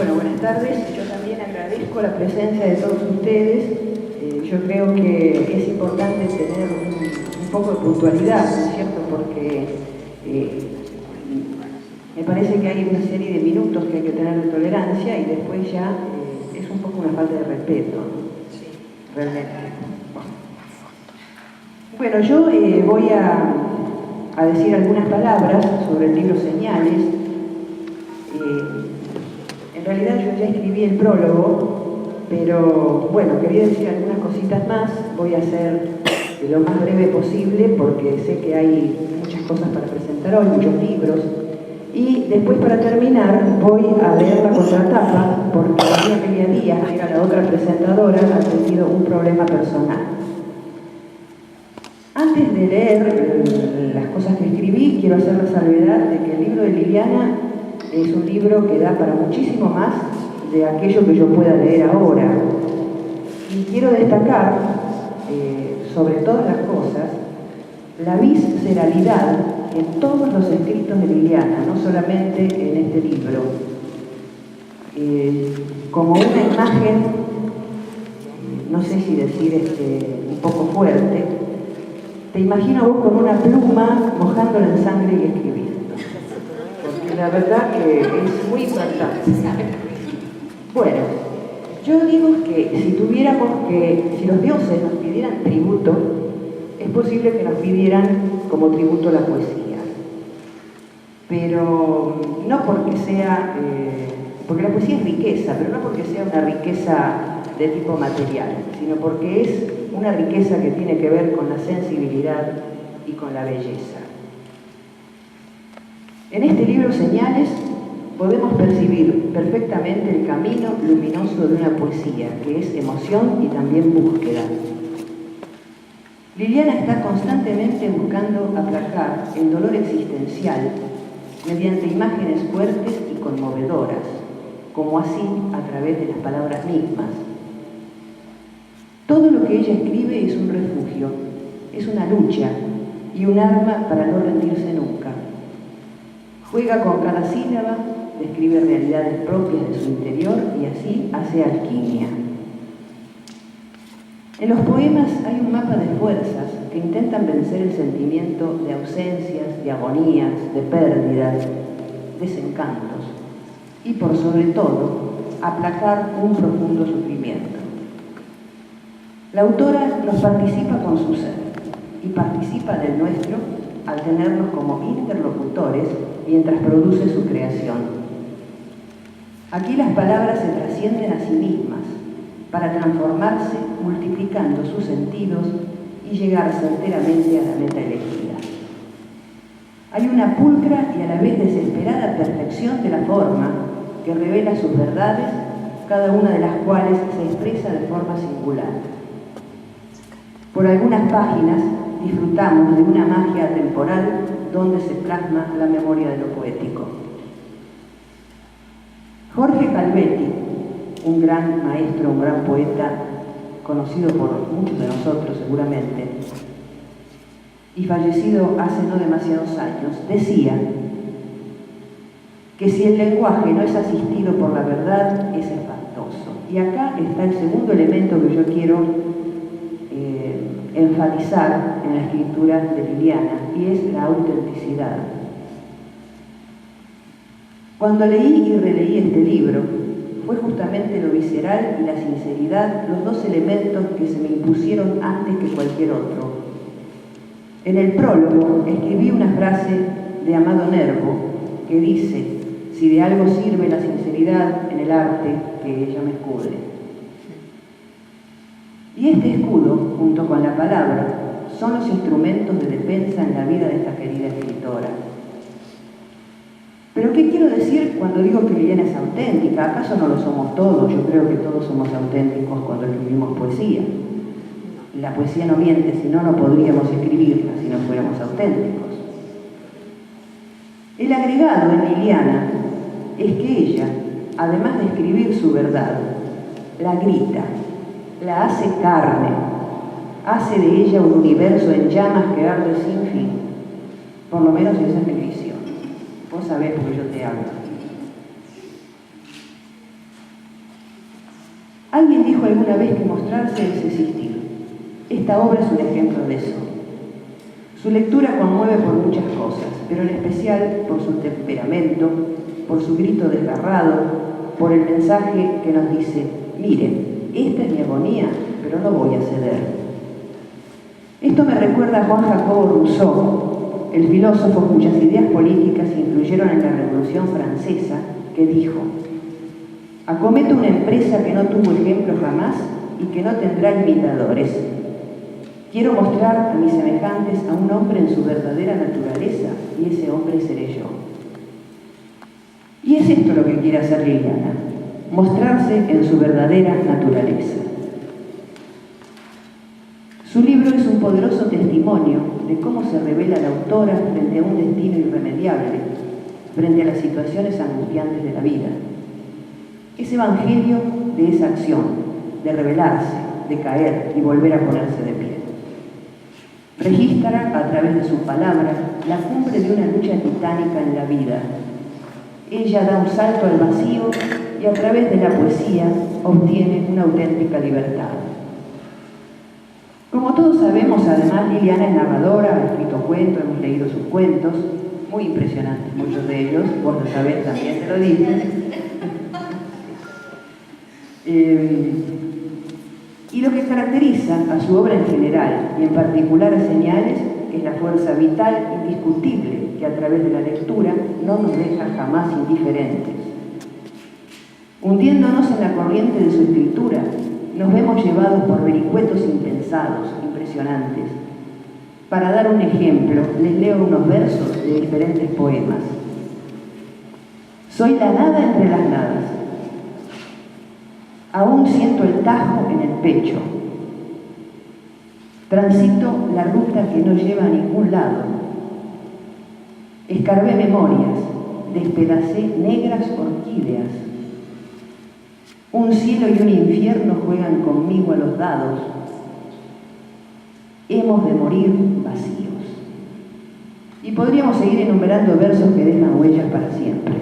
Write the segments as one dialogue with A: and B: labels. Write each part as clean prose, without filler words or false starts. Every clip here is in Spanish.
A: Bueno, buenas tardes. Yo también agradezco la presencia de todos ustedes. Yo creo que es importante tener un poco de puntualidad, ¿no es cierto? Porque me parece que hay una serie de minutos que hay que tener de tolerancia y después ya es un poco una falta de respeto, ¿no? Realmente. Bueno, yo voy a decir algunas palabras sobre el libro Señales. En realidad yo ya escribí el prólogo, pero bueno, quería decir algunas cositas más. Voy a ser lo más breve posible porque sé que hay muchas cosas para presentar hoy, muchos libros. Y después, para terminar, voy a leer la contratapa porque María Díaz, que era la otra presentadora, ha tenido un problema personal. Antes de leer las cosas que escribí, quiero hacer la salvedad de que el libro de Liliana es un libro que da para muchísimo más de aquello que yo pueda leer ahora. Y quiero destacar, sobre todas las cosas, la visceralidad en todos los escritos de Liliana, no solamente en este libro. Como una imagen, no sé si decir un poco fuerte, te imagino vos con una pluma mojándola en sangre y escribiendo. Porque la verdad que es muy impactante. Bueno, yo digo que si los dioses nos pidieran tributo, es posible que nos pidieran como tributo la poesía. Pero no porque sea, porque la poesía es riqueza, pero no porque sea una riqueza de tipo material, sino porque es una riqueza que tiene que ver con la sensibilidad y con la belleza. En este libro Señales podemos percibir perfectamente el camino luminoso de una poesía, que es emoción y también búsqueda. Liliana está constantemente buscando aplacar el dolor existencial mediante imágenes fuertes y conmovedoras, como así a través de las palabras mismas. Todo lo que ella escribe es un refugio, es una lucha y un arma para no rendirse nunca. Juega con cada sílaba, describe realidades propias de su interior y así hace alquimia. En los poemas hay un mapa de fuerzas que intentan vencer el sentimiento de ausencias, de agonías, de pérdidas, desencantos y, por sobre todo, aplacar un profundo sufrimiento. La autora nos participa con su ser y participa del nuestro al tenernos como interlocutores mientras produce su creación. Aquí las palabras se trascienden a sí mismas para transformarse multiplicando sus sentidos y llegar enteramente a la meta elegida. Hay una pulcra y a la vez desesperada perfección de la forma que revela sus verdades, cada una de las cuales se expresa de forma singular. Por algunas páginas disfrutamos de una magia temporal donde se plasma la memoria de lo poético. Jorge Calvetti, un gran maestro, un gran poeta, conocido por muchos de nosotros seguramente, y fallecido hace no demasiados años, decía que si el lenguaje no es asistido por la verdad, es espantoso. Y acá está el segundo elemento que yo quiero enfatizar en la escritura de Liliana, y es la autenticidad. Cuando leí y releí este libro, fue justamente lo visceral y la sinceridad los dos elementos que se me impusieron antes que cualquier otro. En el prólogo escribí una frase de Amado Nervo que dice: si de algo sirve la sinceridad en el arte, que ella me escude. Y este escudo, junto con la palabra, son los instrumentos de defensa en la vida de esta querida escritora. Pero ¿qué quiero decir cuando digo que Liliana es auténtica? ¿Acaso no lo somos todos? Yo creo que todos somos auténticos cuando escribimos poesía. La poesía no miente, si no, no podríamos escribirla si no fuéramos auténticos. El agregado en Liliana es que ella, además de escribir su verdad, la grita, la hace carne, hace de ella un universo en llamas que arde sin fin. Por lo menos esa es mi visión. Vos sabés porque yo te hablo. Alguien dijo alguna vez que mostrarse es existir. Esta obra es un ejemplo de eso. Su lectura conmueve por muchas cosas, pero en especial por su temperamento, por su grito desgarrado, por el mensaje que nos dice: miren, esta es mi agonía, pero no voy a ceder. Esto me recuerda a Juan Jacobo Rousseau, el filósofo cuyas ideas políticas influyeron en la Revolución Francesa, que dijo: acometo una empresa que no tuvo ejemplo jamás y que no tendrá imitadores. Quiero mostrar a mis semejantes a un hombre en su verdadera naturaleza, y ese hombre seré yo. Y es esto lo que quiere hacer Liliana: mostrarse en su verdadera naturaleza. Su libro es un poderoso testimonio de cómo se revela la autora frente a un destino irremediable, frente a las situaciones angustiantes de la vida. Es evangelio de esa acción, de rebelarse, de caer y volver a ponerse de pie. Registra a través de su palabra la cumbre de una lucha titánica en la vida. Ella da un salto al vacío y a través de la poesía obtiene una auténtica libertad. Como todos sabemos, además, Liliana es narradora, ha escrito cuentos, hemos leído sus cuentos, muy impresionantes muchos de ellos, vos lo sabés, también te lo dije. Y lo que caracteriza a su obra en general, y en particular a Señales, es la fuerza vital indiscutible que a través de la lectura no nos deja jamás indiferentes. Hundiéndonos en la corriente de su escritura, nos vemos llevados por vericuetos impensados, impresionantes. Para dar un ejemplo, les leo unos versos de diferentes poemas. Soy la nada entre las nadas. Aún siento el tajo en el pecho. Transito la ruta que no lleva a ningún lado. Escarbé memorias, despedacé negras orquídeas. Un cielo y un infierno juegan conmigo a los dados. Hemos de morir vacíos. Y podríamos seguir enumerando versos que dejan huellas para siempre.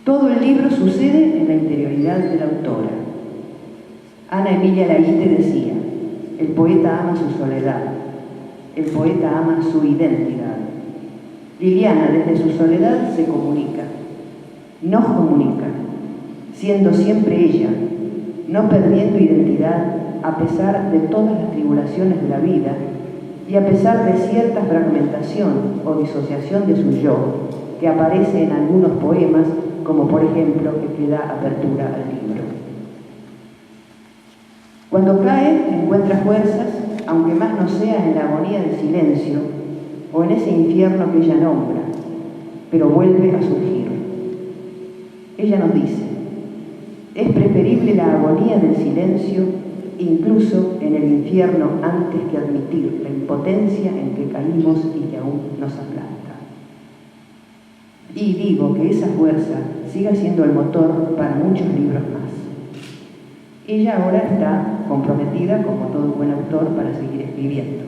A: Todo el libro sucede en la interioridad de la autora. Ana Emilia Laíte decía: el poeta ama su soledad, el poeta ama su identidad. Liliana, desde su soledad, se comunica, nos comunica, siendo siempre ella, no perdiendo identidad a pesar de todas las tribulaciones de la vida y a pesar de cierta fragmentación o disociación de su yo, que aparece en algunos poemas, como por ejemplo el que da apertura al libro. Cuando cae, encuentra fuerzas, aunque más no sea en la agonía del silencio o en ese infierno que ella nombra, pero vuelve a surgir. Ella nos dice: es preferible la agonía del silencio, incluso en el infierno, antes que admitir la impotencia en que caímos y que aún nos aplasta. Y digo que esa fuerza siga siendo el motor para muchos libros más. Ella ahora está comprometida, como todo buen autor, para seguir escribiendo.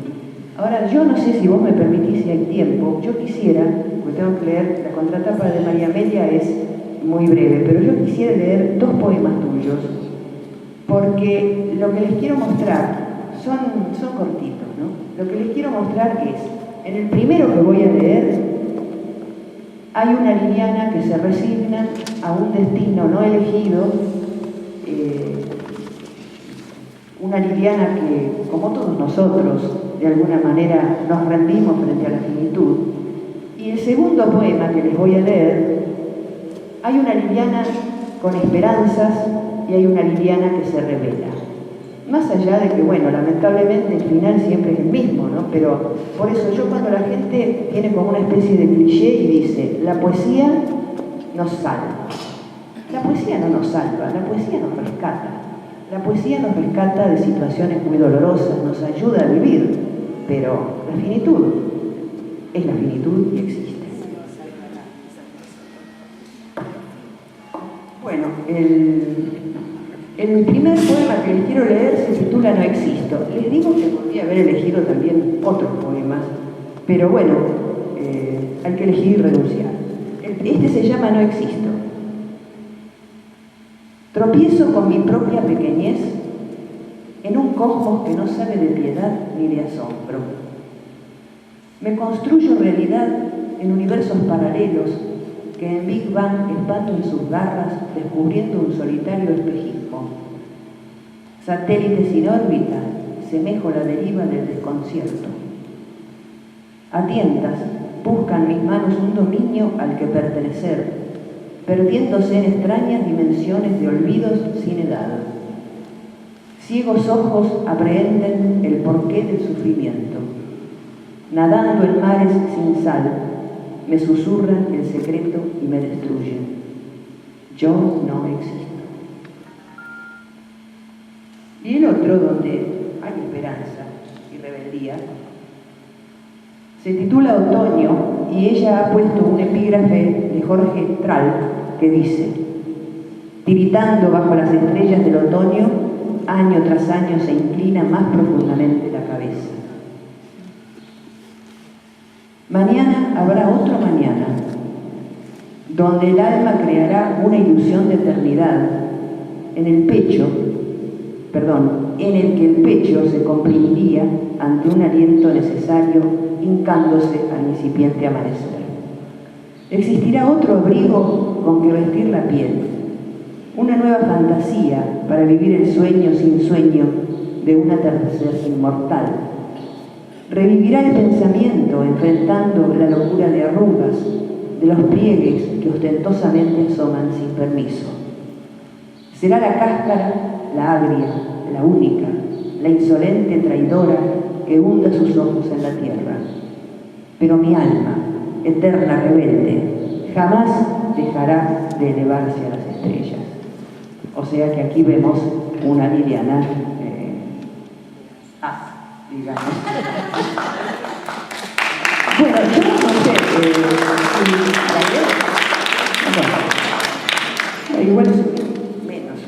A: Ahora, yo no sé si vos me permitís, si hay tiempo, yo quisiera, porque tengo que leer, la contratapa de María Amelia es muy breve, pero yo quisiera leer 2 poemas tuyos, porque lo que les quiero mostrar son cortitos, ¿no? Lo que les quiero mostrar es, en el primero que voy a leer, hay una Liliana que se resigna a un destino no elegido, una Liliana que, como todos nosotros, de alguna manera nos rendimos frente a la finitud. Y el segundo poema que les voy a leer, hay una Liliana con esperanzas y hay una Liliana que se revela. Más allá de que, bueno, lamentablemente el final siempre es el mismo, ¿no? Pero por eso yo, cuando la gente tiene como una especie de cliché y dice: la poesía nos salva. La poesía no nos salva, la poesía nos rescata. La poesía nos rescata de situaciones muy dolorosas, nos ayuda a vivir, pero la finitud es la finitud y existe. Bueno, el primer poema que les quiero leer se titula No existo. Les digo que podría haber elegido también otros poemas, pero bueno, hay que elegir y renunciar. Este se llama No existo. Tropiezo con mi propia pequeñez en un cosmos que no sabe de piedad ni de asombro. Me construyo realidad en universos paralelos que en Big Bang expanden sus garras descubriendo un solitario espejismo. Satélites sin órbita, semejo la deriva del desconcierto. A tientas buscan mis manos un dominio al que pertenecer, perdiéndose en extrañas dimensiones de olvidos sin edad. Ciegos ojos aprehenden el porqué del sufrimiento. Nadando en mares sin sal, me susurran el secreto y me destruyen. Yo no existo. Y el otro, donde hay esperanza y rebeldía, se titula Otoño y ella ha puesto un epígrafe de Jorge Tral que dice: tiritando bajo las estrellas del otoño, año tras año se inclina más profundamente la cabeza. Mañana habrá otro mañana, donde el alma creará una ilusión de eternidad en el que el pecho se comprimiría ante un aliento necesario, hincándose al incipiente amanecer. Existirá otro abrigo con que vestir la piel, una nueva fantasía para vivir el sueño sin sueño de un atardecer inmortal. Revivirá el pensamiento enfrentando la locura de arrugas, de los pliegues que ostentosamente asoman sin permiso. Será la cáscara, la agria, la única, la insolente traidora que hunda sus ojos en la tierra. Pero mi alma, eterna rebelde, jamás dejará de elevarse a las estrellas. O sea que aquí vemos una Liliana digamos. Bueno, yo no sé, la idea, igual es menos.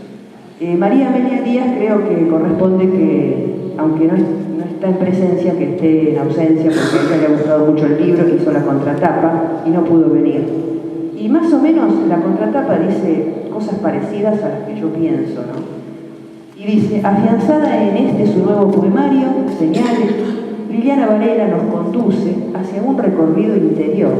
A: María Amelia Díaz creo que corresponde que, aunque no está en presencia, que esté en ausencia, porque a ella le ha gustado mucho el libro, hizo la contratapa y no pudo venir. Y más o menos la contratapa dice cosas parecidas a las que yo pienso, ¿no? Y dice: afianzada en este su nuevo poemario, Señales, Liliana Varela nos conduce hacia un recorrido interior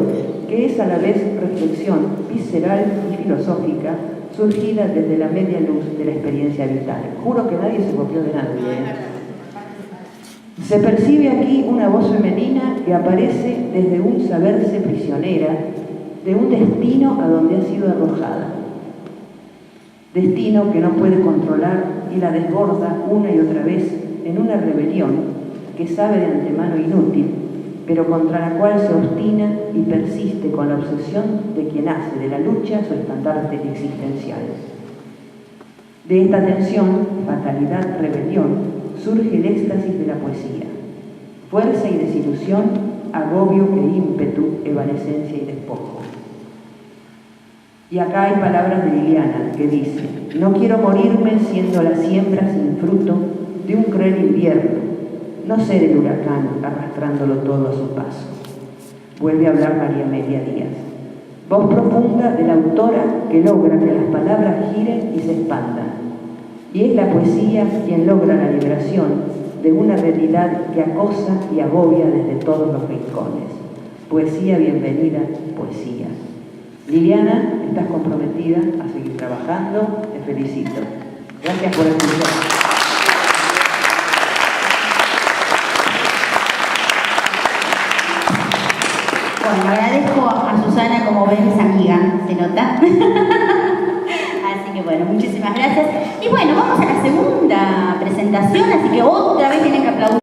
A: que es a la vez reflexión visceral y filosófica surgida desde la media luz de la experiencia vital. Juro que nadie se copió de nadie, Se percibe aquí una voz femenina que aparece desde un saberse prisionera de un destino a donde ha sido arrojada. Destino que no puede controlar y la desborda una y otra vez en una rebelión que sabe de antemano inútil, pero contra la cual se obstina y persiste con la obsesión de quien hace de la lucha su estandarte existencial. De esta tensión, fatalidad, rebelión, surge el éxtasis de la poesía. Fuerza y desilusión, agobio e ímpetu, evanescencia y despojo. Y acá hay palabras de Liliana que dice: no quiero morirme siendo la siembra sin fruto de un cruel invierno, no ser el huracán arrastrándolo todo a su paso. Vuelve a hablar María Amelia Díaz. Voz profunda de la autora que logra que las palabras giren y se expandan. Y es la poesía quien logra la liberación de una realidad que acosa y agobia desde todos los rincones. Poesía, bienvenida, poesía. Liliana, estás comprometida a seguir trabajando, te felicito. Gracias por escuchar.
B: Bueno, agradezco a Susana, como ven, es amiga, se nota. Así que bueno, muchísimas gracias. Y bueno, vamos a la segunda presentación, así que otra vez tienen que aplaudir.